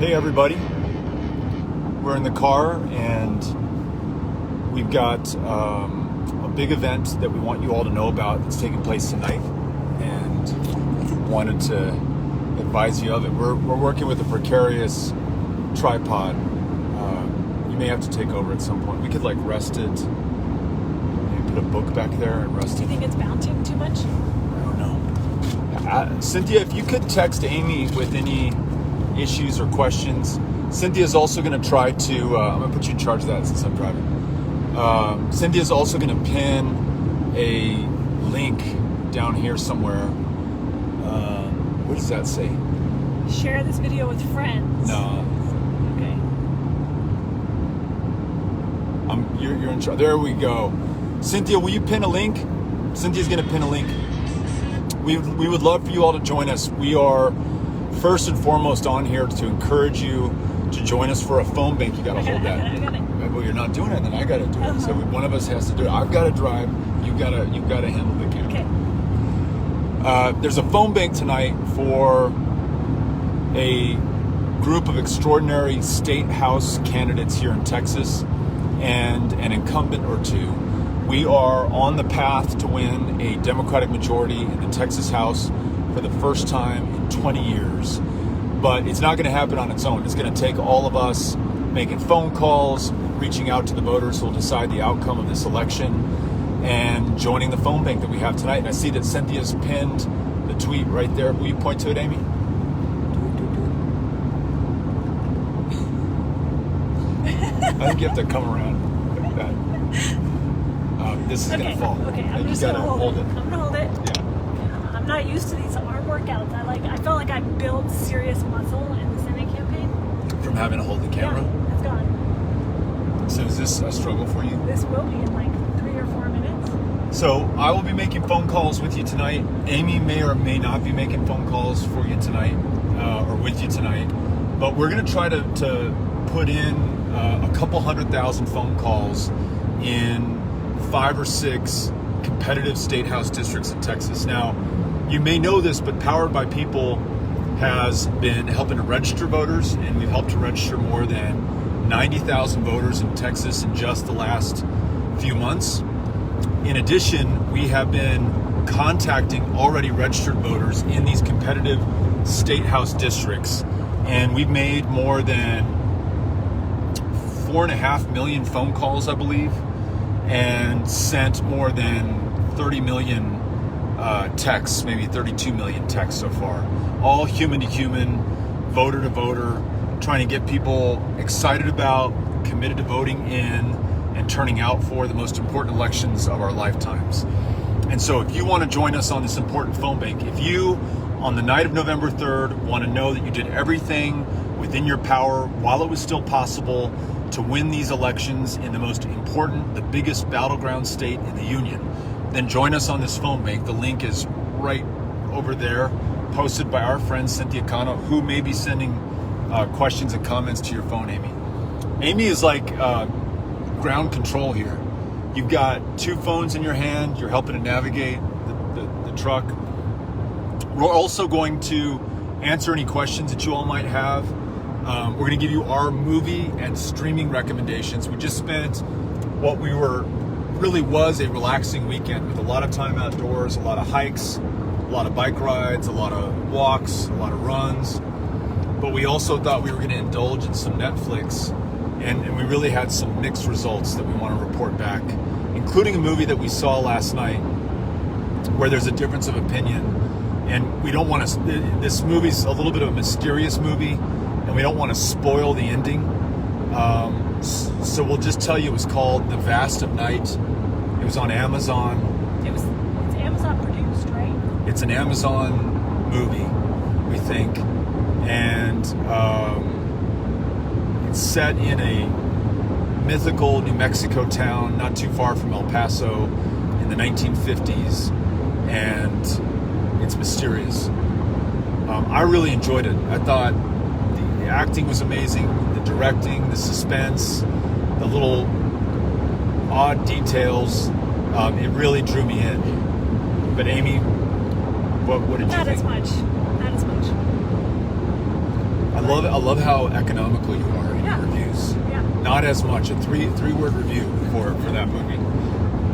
Hey everybody, we're in the car and we've got a big event that we want you all to know about that's taking place tonight, and wanted to advise you of it. We're working with a precarious tripod. You may have to take over at some point. We could like rest it, maybe put a book back there and rest it. Do you think it's mounting too much? I don't know. Cynthia, if you could text Amy with any issues or questions. Cynthia's also going to try to, I'm going to put you in charge of that since I'm driving. Cynthia's also going to pin a link down here somewhere. What does that say? Share this video with friends. No. Okay. You're in charge. There we go. Cynthia, will you pin a link? Cynthia's going to pin a link. We would love for you all to join us. We are first and foremost on here to encourage you to join us for a phone bank. You got to hold that. I got it. Well, you're not doing it, then I got to do it. So one of us has to do it. I've got to drive. You got to handle the camera. Okay. There's a phone bank tonight for a group of extraordinary state house candidates here in Texas and an incumbent or two. We are on the path to win a Democratic majority in the Texas House for the first time in 20 years. But it's not going to happen on its own. It's going to take all of us making phone calls, reaching out to the voters who will decide the outcome of this election, and joining the phone bank that we have tonight. And I see that Cynthia's pinned the tweet right there. Will you point to it, Amy? I think you have to come around like that. This is going to fall. Okay, I'm just going to hold it. I'm going to hold it. Yeah. I'm not used to these arm workouts. I felt like I built serious muscle in the Senate campaign. From having to hold the camera? Yeah, it's gone. So is this a struggle for you? This will be in like 3 or 4 minutes. So I will be making phone calls with you tonight. Amy may or may not be making phone calls for you tonight, or with you tonight. But we're going to try to put in a couple 100,000 phone calls in 5 or 6 competitive state house districts in Texas. Now, you may know this, but Powered by People has been helping to register voters, and we've helped to register more than 90,000 voters in Texas in just the last few months. In addition, we have been contacting already registered voters in these competitive state house districts, and we've made more than 4.5 million phone calls, I believe, and sent more than 30 million texts, maybe 32 million texts so far. All human to human, voter to voter, trying to get people excited about, committed to voting in, and turning out for the most important elections of our lifetimes. And so if you want to join us on this important phone bank, if you, on the night of November 3rd, want to know that you did everything within your power while it was still possible to win these elections in the most important, the biggest battleground state in the union, then join us on this phone bank. The link is right over there, posted by our friend Cynthia Cano, who may be sending questions and comments to your phone, Amy. Amy is like ground control here. You've got 2 phones in your hand. You're helping to navigate the truck. We're also going to answer any questions that you all might have. We're going to give you our movie and streaming recommendations. We just spent what really was a relaxing weekend with a lot of time outdoors, a lot of hikes, a lot of bike rides, a lot of walks, a lot of runs. But we also thought we were going to indulge in some Netflix, and we really had some mixed results that we want to report back, including a movie that we saw last night where there's a difference of opinion. And we don't want to, this movie's a little bit of a mysterious movie, and we don't want to spoil the ending. So we'll just tell you it was called The Vast of Night. It was on Amazon. It's Amazon produced, right? It's an Amazon movie, we think. And it's set in a mythical New Mexico town not too far from El Paso in the 1950s. And it's mysterious. I really enjoyed it. I thought the acting was amazing, the directing, the suspense, the little odd details. It really drew me in. But Amy, what did you think? Not as much. I I love how economical you are in Yeah. your reviews. Yeah. Not as much. A three-word review for that movie.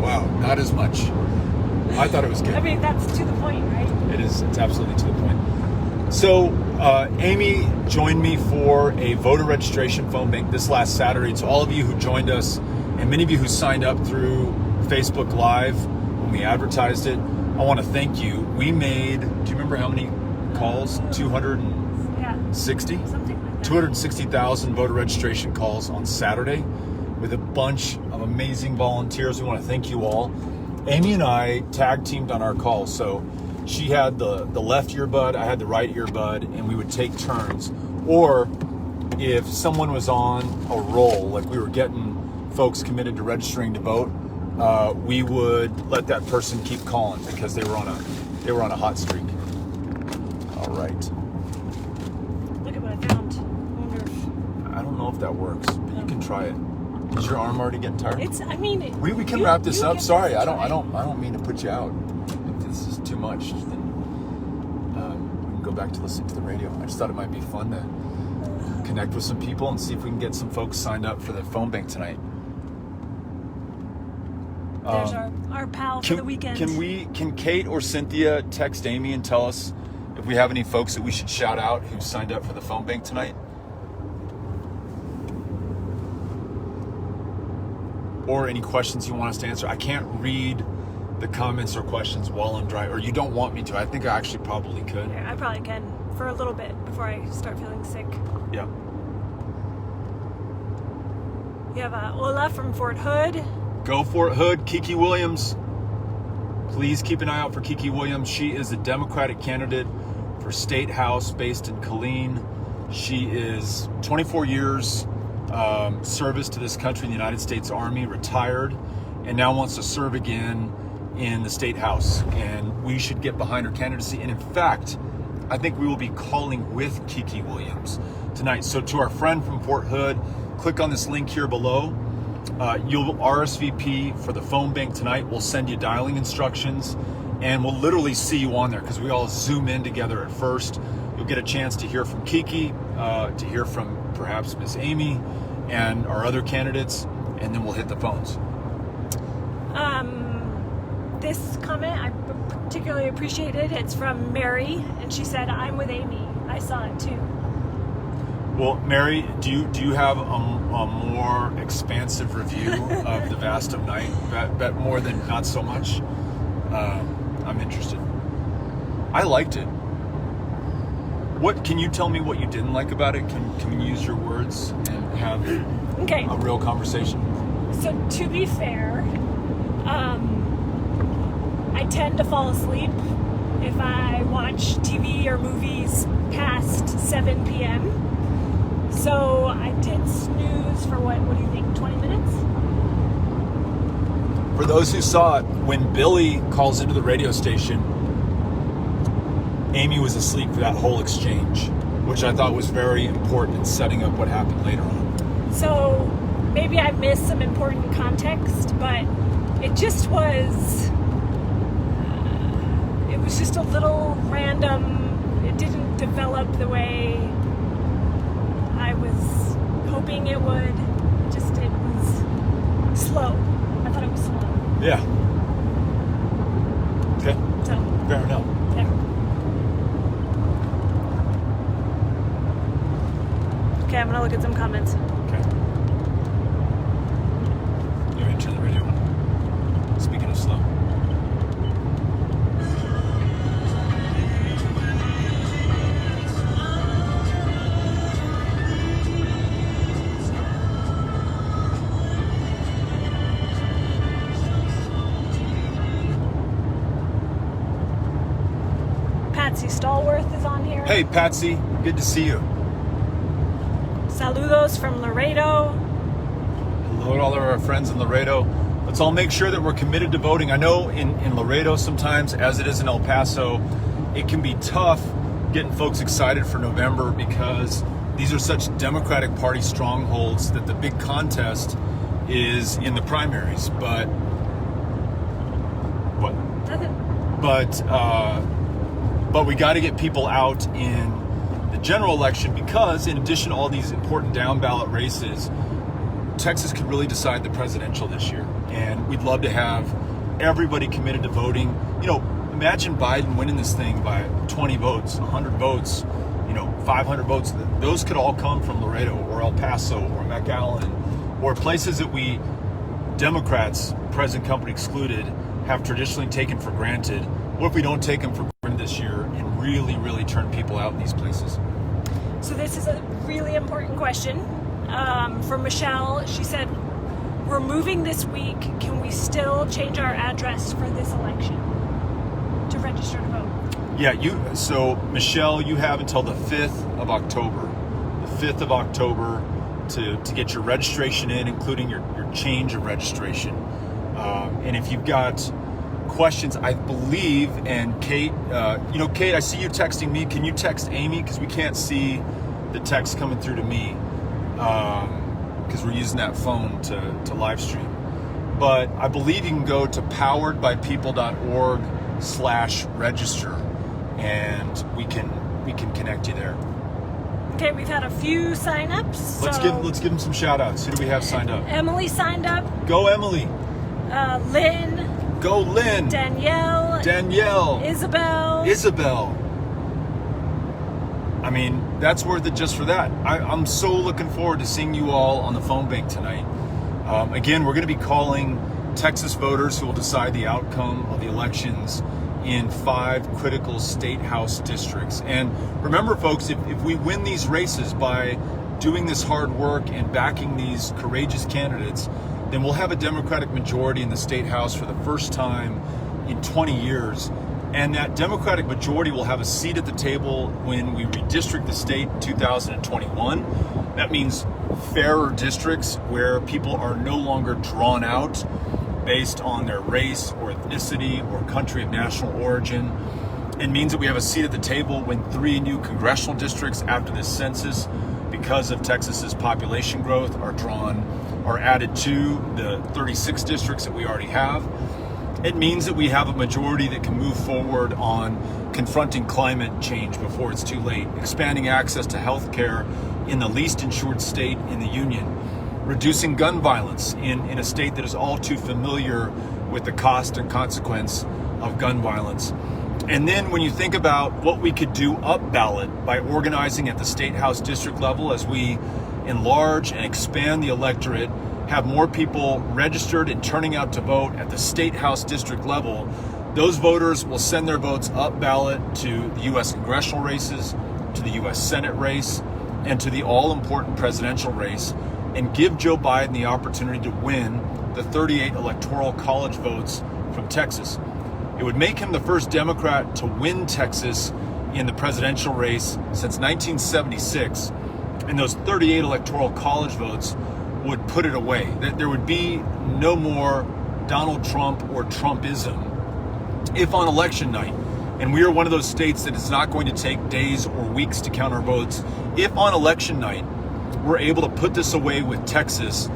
Wow, not as much. I thought it was good. I mean, that's to the point, right? It is. It's absolutely to the point. So, Amy joined me for a voter registration phone bank this last Saturday. To all of you who joined us, and many of you who signed up through Facebook Live when we advertised it, I want to thank you. We made, do you remember how many calls? 260? Yeah. Something like that. 260,000 voter registration calls on Saturday with a bunch of amazing volunteers. We want to thank you all. Amy and I tag teamed on our call. So she had the left earbud, I had the right earbud, and we would take turns. Or if someone was on a roll, like we were getting folks committed to registering to vote, we would let that person keep calling because they were on a hot streak. All right. Look at what I found. I wonder if I don't know if that works, but you can try it. Is your arm already getting tired? it's. I mean, We can wrap this up. Sorry, I don't mean to put you out. If this is too much, then we can go back to listening to the radio. I just thought it might be fun to connect with some people and see if we can get some folks signed up for the phone bank tonight. There's our pal for the weekend. Can Kate or Cynthia text Amy and tell us if we have any folks that we should shout out who signed up for the phone bank tonight? Or any questions you want us to answer. I can't read the comments or questions while I'm driving, or you don't want me to. I think I actually probably could. I probably can for a little bit before I start feeling sick. Yeah. You have Ola from Fort Hood. Go Fort Hood, Keke Williams. Please keep an eye out for Keke Williams. She is a Democratic candidate for State House based in Killeen. She is 24 years service to this country in the United States Army, retired, and now wants to serve again in the State House. And we should get behind her candidacy. And in fact, I think we will be calling with Keke Williams tonight. So to our friend from Fort Hood, click on this link here below. You'll RSVP for the phone bank tonight. We'll send you dialing instructions, and we'll literally see you on there because we all zoom in together at first. You'll get a chance to hear from Keke, to hear from perhaps Miss Amy and our other candidates, and then we'll hit the phones. This comment I particularly appreciated. It's from Mary, and she said, "I'm with Amy. I saw it too." Well, Mary, do you have a more expansive review of the Vast of Night? Bet more than not so much. I'm interested. I liked it. What can you tell me what you didn't like about it? Can we use your words and have a real conversation? So to be fair, I tend to fall asleep if I watch TV or movies past 7 p.m. So I did snooze for what do you think, 20 minutes? For those who saw it, when Billy calls into the radio station, Amy was asleep for that whole exchange, which I thought was very important in setting up what happened later on. So maybe I missed some important context, but it just was, it was just a little random. It didn't develop the way I was hoping it would. It was slow. I thought it was slow. Yeah. Okay. So, fair enough. yeah. Okay, I'm gonna look at some comments. Okay. You want me to turn the radio on? Speaking of slow. Patsy Stallworth is on here. Hey, Patsy. Good to see you. Saludos from Laredo. Hello to all of our friends in Laredo. Let's all make sure that we're committed to voting. I know in Laredo sometimes, as it is in El Paso, it can be tough getting folks excited for November because these are such Democratic Party strongholds that the big contest is in the primaries. But what? Nothing. But we got to get people out in the general election, because in addition to all these important down ballot races, Texas could really decide the presidential this year. And we'd love to have everybody committed to voting. Imagine Biden winning this thing by 20 votes, 100 votes, 500 votes. Those could all come from Laredo or El Paso or McAllen or places that we Democrats, present company excluded, have traditionally taken for granted. What if we don't take them for granted this year and really, really turn people out in these places? So this is a really important question. From Michelle, she said, we're moving this week. Can we still change our address for this election to register to vote? Yeah, so Michelle, you have until the 5th of October. The 5th of October to get your registration in, including your change of registration. And if you've got questions, I believe, and Kate, Kate, I see you texting me. Can you text Amy? Because we can't see the text coming through to me. Because we're using that phone to live stream. But I believe you can go to poweredbypeople.org/register, and we can connect you there. Okay, we've had a few sign-ups. Let's give them some shout-outs. Who do we have signed up? Emily signed up. Go Emily. Lynn. Go Lynn. Danielle. Isabel. I mean, that's worth it just for that. I'm so looking forward to seeing you all on the phone bank tonight. Again, we're going to be calling Texas voters who will decide the outcome of the elections in 5 critical state house districts. And remember, folks, if we win these races by doing this hard work and backing these courageous candidates, then we'll have a Democratic majority in the state house for the first time in 20 years. And that Democratic majority will have a seat at the table when we redistrict the state in 2021. That means fairer districts where people are no longer drawn out based on their race or ethnicity or country of national origin. It means that we have a seat at the table when 3 new congressional districts after this census, because of Texas's population growth, are added to the 36 districts that we already have. It means that we have a majority that can move forward on confronting climate change before it's too late, expanding access to health care in the least insured state in the union, reducing gun violence in a state that is all too familiar with the cost and consequence of gun violence. And then when you think about what we could do up ballot by organizing at the state house district level as we enlarge and expand the electorate, have more people registered and turning out to vote at the state house district level, those voters will send their votes up ballot to the U.S. congressional races, to the U.S. Senate race, and to the all-important presidential race, and give Joe Biden the opportunity to win the 38 electoral college votes from Texas. It would make him the first Democrat to win Texas in the presidential race since 1976, and those 38 electoral college votes would put it away. There would be no more Donald Trump or Trumpism if on election night, and we are one of those states that is not going to take days or weeks to count our votes, if on election night we're able to put this away with Texas,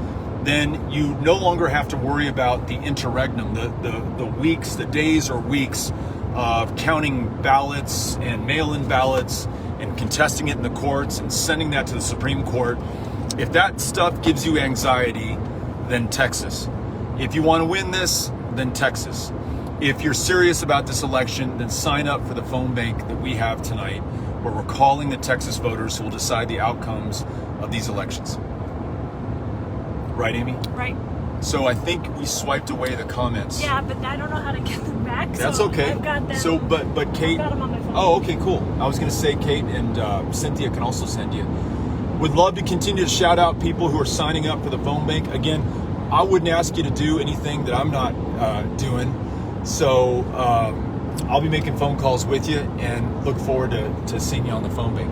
then you no longer have to worry about the interregnum, the weeks, the days or weeks of counting ballots and mail-in ballots and contesting it in the courts and sending that to the Supreme Court. If that stuff gives you anxiety, then Texas. If you want to win this, then Texas. If you're serious about this election, then sign up for the phone bank that we have tonight, where we're calling the Texas voters who will decide the outcomes of these elections. Right, Amy? Right. So I think we swiped away the comments. Yeah, but I don't know how to get them back. That's so okay. I've got them. So, but Kate. I've got them on my phone. Oh, okay, cool. I was going to say Kate and Cynthia can also send you. Would love to continue to shout out people who are signing up for the phone bank. Again, I wouldn't ask you to do anything that I'm not doing. So I'll be making phone calls with you and look forward to seeing you on the phone bank.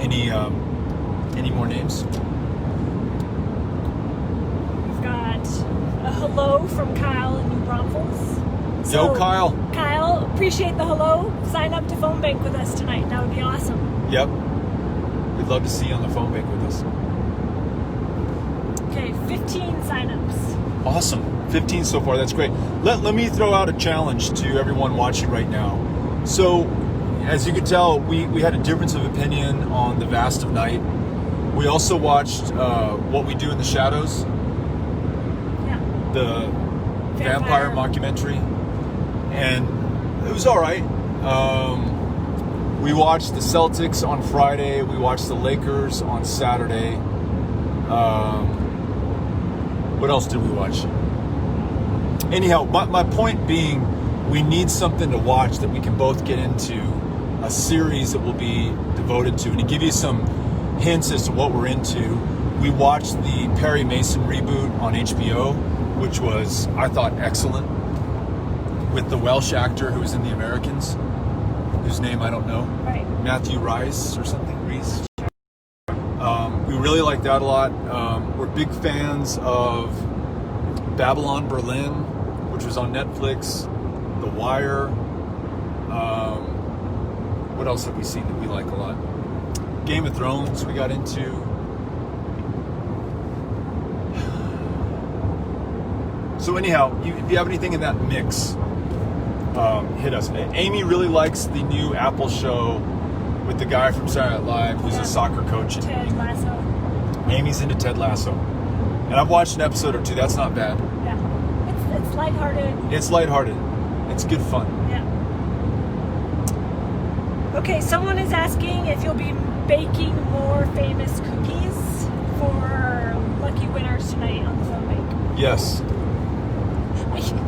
Any more names? We've got a hello from Kyle in New Braunfels. So, Yo, Kyle. Kyle, appreciate the hello. Sign up to phone bank with us tonight. That would be awesome. Yep. We'd love to see you on the phone bank with us. Okay, 15 signups. Awesome. 15 so far. That's great. Let me throw out a challenge to everyone watching right now. So as you could tell, we had a difference of opinion on The Vast of Night. We also watched What We Do in the Shadows, the vampire mockumentary, and it was all right. We watched the Celtics on Friday. We watched the Lakers on Saturday. What else did we watch? Anyhow, my point being, we need something to watch that we can both get into, a series that we'll be devoted to. And to give you some hints as to what we're into, we watched the Perry Mason reboot on HBO, which was, I thought, excellent, with the Welsh actor who was in The Americans, whose name I don't know. Right. Matthew Rhys or something, Rhys. We really like that a lot. We're big fans of Babylon Berlin, which was on Netflix, The Wire. What else have we seen that we like a lot? Game of Thrones we got into. So anyhow, if you have anything in that mix, hit us. Amy really likes the new Apple show with the guy from Saturday Night Live who's a soccer coach. Ted Lasso. Amy's into Ted Lasso. And I've watched an episode or two. That's not bad. Yeah. It's lighthearted. It's lighthearted. It's good fun. Yeah. Okay, someone is asking if you'll be baking more famous cookies for lucky winners tonight on the phone bank. Yes.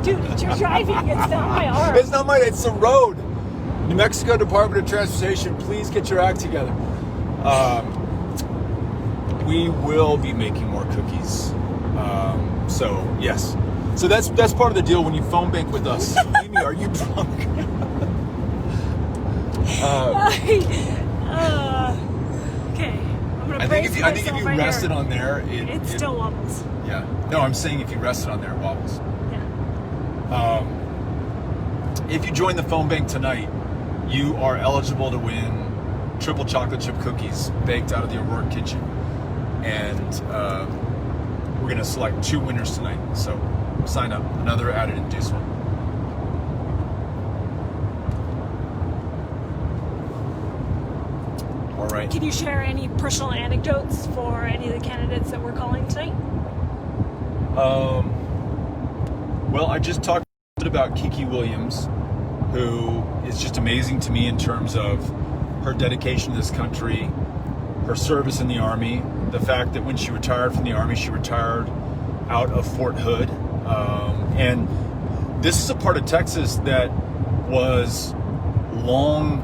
Dude, you're driving. It's not my arm. It's not mine. It's the road. New Mexico Department of Transportation, please get your act together. We will be making more cookies. So yes. So that's part of the deal when you phone bank with us. Amy, are you drunk? Okay. I'm gonna I think if you right rest here. it on there, it still wobbles. Yeah. No, I'm saying if you rest it on there, it wobbles. Yeah. If you join the phone bank tonight, you are eligible to win triple chocolate chip cookies baked out of the O'Rourke kitchen. And we're going to select 2 winners tonight. So sign up. Another added inducement. All right. Can you share any personal anecdotes for any of the candidates that we're calling tonight? Well, I just talked about Keke Williams, who is just amazing to me in terms of her dedication to this country, her service in the Army, the fact that when she retired from the Army, she retired out of Fort Hood. And this is a part of Texas that was long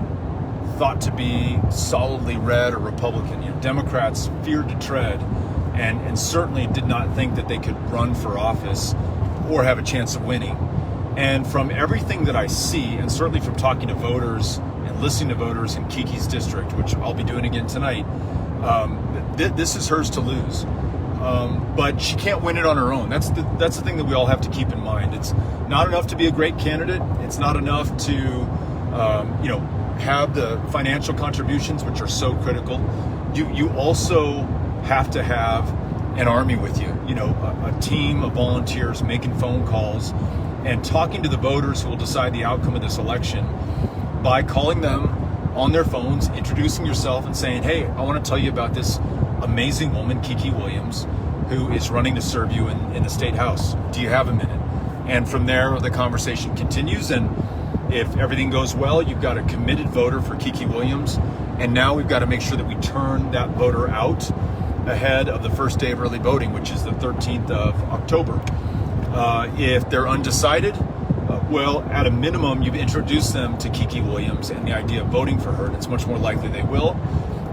thought to be solidly red or Republican. You know, Democrats feared to tread and certainly did not think that they could run for office or have a chance of winning. And from everything that I see, and certainly from talking to voters and listening to voters in Keke's district, which I'll be doing again tonight, this is hers to lose. But she can't win it on her own. That's the thing that we all have to keep in mind. It's not enough to be a great candidate. It's not enough to have the financial contributions, which are so critical. You also have to have an army with you. You know, a team of volunteers making phone calls and talking to the voters who will decide the outcome of this election by calling them on their phones, introducing yourself and saying, hey, I want to tell you about this amazing woman, Keke Williams, who is running to serve you in the state house. Do you have a minute? And from there, the conversation continues. And if everything goes well, you've got a committed voter for Keke Williams. And now we've got to make sure that we turn that voter out ahead of the first day of early voting, which is the 13th of October. If they're undecided, well, at a minimum, you've introduced them to Keke Williams and the idea of voting for her, and it's much more likely they will.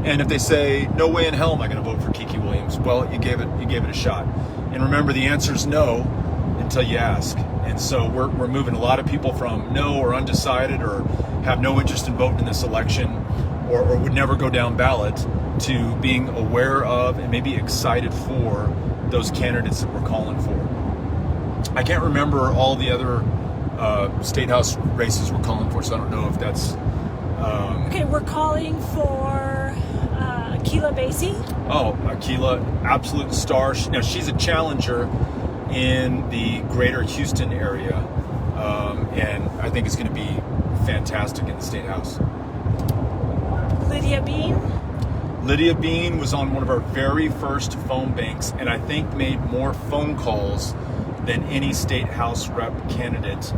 And if they say, no way in hell am I going to vote for Keke Williams, well, you gave it a shot. And remember, the answer is no until you ask. And so we're moving a lot of people from no or undecided or have no interest in voting in this election or would never go down ballot to being aware of and maybe excited for those candidates that we're calling for. I can't remember all the other state house races we're calling for, so I don't know if that's... Okay, we're calling for Akilah Bacy. Oh, Akilah, absolute star. Now, she's a challenger in the greater Houston area, and I think it's going to be fantastic in the state house. Lydia Bean. Lydia Bean was on one of our very first phone banks, and I think made more phone calls than any state house rep candidate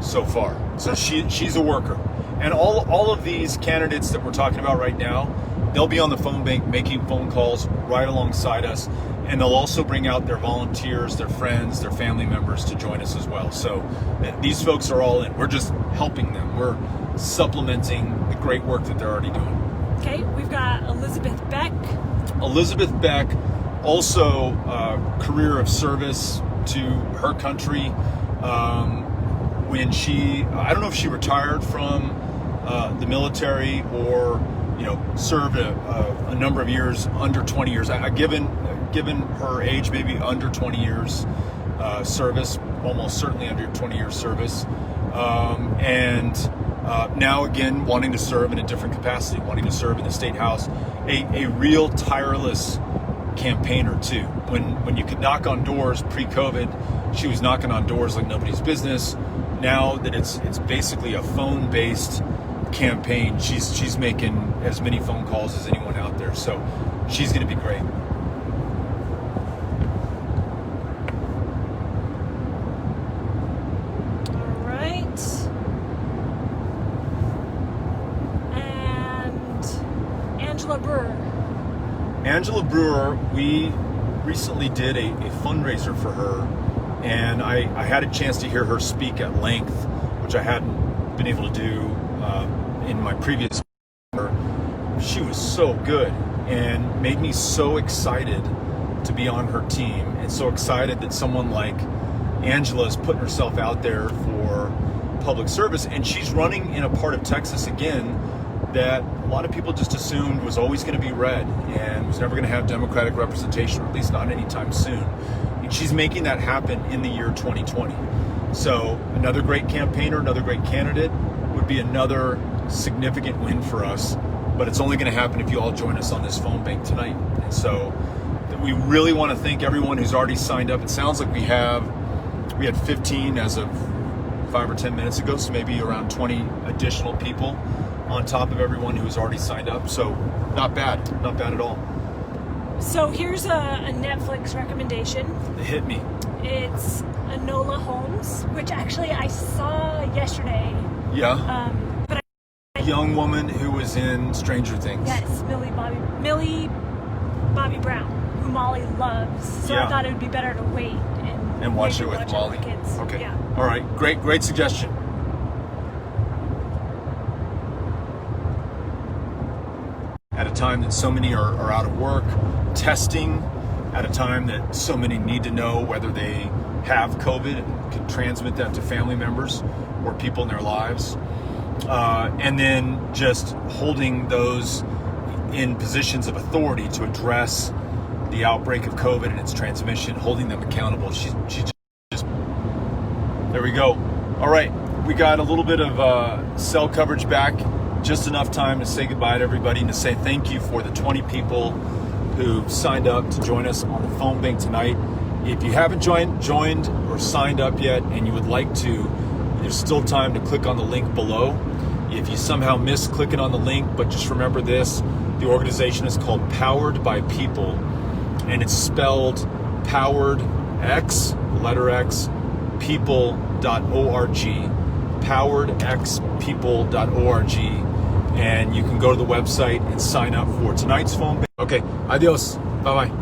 so far. So she's a worker. And all of these candidates that we're talking about right now, they'll be on the phone bank making phone calls right alongside us, and they'll also bring out their volunteers, their friends, their family members to join us as well. So these folks are all in. We're just helping them. We're supplementing the great work that they're already doing. Okay, we've got Elizabeth Beck. Elizabeth Beck, also career of service to her country. When I don't know if she retired from the military or served a number of years, under 20 years. Given her age, maybe under 20 years service, almost certainly under 20 years service, and now again wanting to serve in a different capacity, wanting to serve in the state house, a real tireless campaigner too. When you could knock on doors pre-COVID, she was knocking on doors like nobody's business. Now that it's basically a phone-based campaign, she's making as many phone calls as anyone out there. So she's going to be great. All right. And Angela Brewer. Angela Brewer, we recently did a fundraiser for her, and I had a chance to hear her speak at length, which I hadn't been able to do in my previous. She was so good and made me so excited to be on her team, and so excited that someone like Angela is putting herself out there for public service. And she's running in a part of Texas again that a lot of people just assumed was always going to be red and was never going to have Democratic representation, or at least not anytime soon. And she's making that happen in the year 2020. So another great campaigner, another great candidate would be another significant win for us. But it's only going to happen if you all join us on this phone bank tonight. And so we really want to thank everyone who's already signed up. It sounds like we had 15 as of 5 or 10 minutes ago, so maybe around 20 additional people on top of everyone who's already signed up. So not bad at all. So here's a Netflix recommendation. Hit me. It's Enola Holmes, which actually I saw yesterday. Yeah. But Young woman who was in Stranger Things. Yes, Millie Bobby Brown, who Molly loves. So Yeah. I thought it would be better to wait and watch maybe it with Molly. the kids. Okay. Yeah. All right. Great suggestion. At a time that so many are out of work, testing, at a time that so many need to know whether they have COVID and can transmit that to family members or people in their lives. And then just holding those in positions of authority to address the outbreak of COVID and its transmission, holding them accountable. She just, there we go. All right, we got a little bit of cell coverage back, just enough time to say goodbye to everybody and to say thank you for the 20 people who've signed up to join us on the phone bank tonight. If you haven't joined or signed up yet and you would like to, there's still time to click on the link below. If you somehow miss clicking on the link, but just remember this, the organization is called Powered by People, and it's spelled Powered X, letter X, people.org, poweredxpeople.org, and you can go to the website and sign up for tonight's phone. Okay, adios, bye-bye.